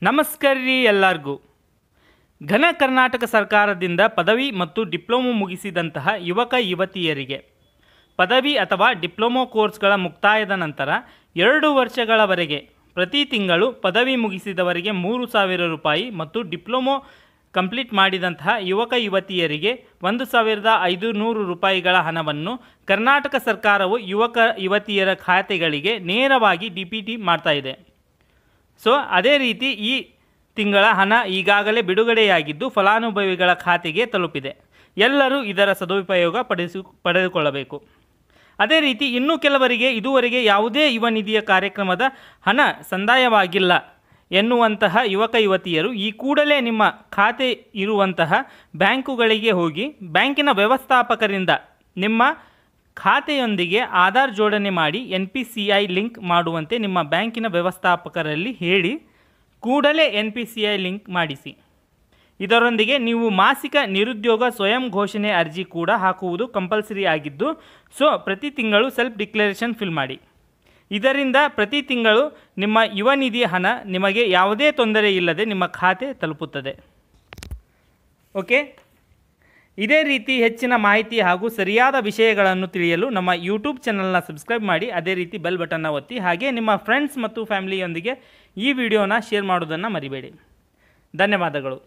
ನಮಸ್ಕಾರ ರೀ ಎಲ್ಲರಿಗೂ. ಘನ ಕರ್ನಾಟಕ ಸರ್ಕಾರದಿಂದ ಪದವಿ ಮತ್ತು ಡಿಪ್ಲೊಮೊ ಮುಗಿಸಿದಂತಹ ಯುವಕ ಯುವತಿಯರಿಗೆ ಪದವಿ ಅಥವಾ ಡಿಪ್ಲೊಮೊ ಕೋರ್ಸ್ಗಳ ಮುಕ್ತಾಯದ ನಂತರ 2 ವರ್ಷಗಳವರೆಗೆ ಪ್ರತಿ ತಿಂಗಳು ಪದವಿ ಮುಗಿಸಿದವರಿಗೆ 3,000 ರೂಪಾಯಿ ಮತ್ತು ಡಿಪ್ಲೊಮೊ ಕಂಪ್ಲೀಟ್ ಮಾಡಿದಂತಹ ಯುವಕ ಯುವತಿಯರಿಗೆ 1,500 ರೂಪಾಯಿಗಳ ಹಣವನ್ನು ಕರ್ನಾಟಕ ಸರ್ಕಾರವು ಯುವಕ ಯುವತಿಯರ ಖಾತೆಗಳಿಗೆ ನೇರವಾಗಿ ಡಿಬಿಟಿ ಮಾಡ್ತಾ ಇದೆ. ಸೊ ಅದೇ ರೀತಿ ಈ ತಿಂಗಳ ಹಣ ಈಗಾಗಲೇ ಬಿಡುಗಡೆಯಾಗಿದ್ದು ಫಲಾನುಭವಿಗಳ ಖಾತೆಗೆ ತಲುಪಿದೆ. ಎಲ್ಲರೂ ಇದರ ಸದುಪಯೋಗ ಪಡೆದುಕೊಳ್ಳಬೇಕು. ಅದೇ ರೀತಿ ಇನ್ನೂ ಕೆಲವರಿಗೆ ಇದುವರೆಗೆ ಯಾವುದೇ ಯುವ ನಿಧಿಯ ಕಾರ್ಯಕ್ರಮದ ಹಣ ಸಂದಾಯವಾಗಿಲ್ಲ ಎನ್ನುವಂತಹ ಯುವಕ ಯುವತಿಯರು ಈ ಕೂಡಲೇ ನಿಮ್ಮ ಖಾತೆ ಇರುವಂತಹ ಬ್ಯಾಂಕುಗಳಿಗೆ ಹೋಗಿ ಬ್ಯಾಂಕಿನ ವ್ಯವಸ್ಥಾಪಕರಿಂದ ನಿಮ್ಮ ಖಾತೆಯೊಂದಿಗೆ ಆಧಾರ್ ಜೋಡಣೆ ಮಾಡಿ NPCI ಲಿಂಕ್ ಮಾಡುವಂತೆ ನಿಮ್ಮ ಬ್ಯಾಂಕಿನ ವ್ಯವಸ್ಥಾಪಕರಲ್ಲಿ ಹೇಳಿ ಕೂಡಲೇ NPCI ಲಿಂಕ್ ಮಾಡಿಸಿ. ಇದರೊಂದಿಗೆ ನೀವು ಮಾಸಿಕ ನಿರುದ್ಯೋಗ ಸ್ವಯಂ ಘೋಷಣೆ ಅರ್ಜಿ ಕೂಡ ಹಾಕುವುದು ಕಂಪಲ್ಸರಿ ಆಗಿದ್ದು, ಸೊ ಪ್ರತಿ ತಿಂಗಳು ಸೆಲ್ಫ್ ಡಿಕ್ಲರೇಷನ್ ಫಿಲ್ ಮಾಡಿ. ಇದರಿಂದ ಪ್ರತಿ ತಿಂಗಳು ನಿಮ್ಮ ಯುವ ನಿಧಿ ಹಣ ನಿಮಗೆ ಯಾವುದೇ ತೊಂದರೆ ಇಲ್ಲದೆ ನಿಮ್ಮ ಖಾತೆ ತಲುಪುತ್ತದೆ. ಓಕೆ, ಇದೇ ರೀತಿ ಹೆಚ್ಚಿನ ಮಾಹಿತಿ ಹಾಗೂ ಸರಿಯಾದ ವಿಷಯಗಳನ್ನು ತಿಳಿಯಲು ನಮ್ಮ ಯೂಟ್ಯೂಬ್ ಚಾನಲ್ನ ಸಬ್ಸ್ಕ್ರೈಬ್ ಮಾಡಿ. ಅದೇ ರೀತಿ ಬೆಲ್ ಬಟನ್ನ ಒತ್ತಿ. ಹಾಗೆ ನಿಮ್ಮ ಫ್ರೆಂಡ್ಸ್ ಮತ್ತು ಫ್ಯಾಮಿಲಿಯೊಂದಿಗೆ ಈ ವಿಡಿಯೋನ ಶೇರ್ ಮಾಡೋದನ್ನು ಮರಿಬೇಡಿ. ಧನ್ಯವಾದಗಳು.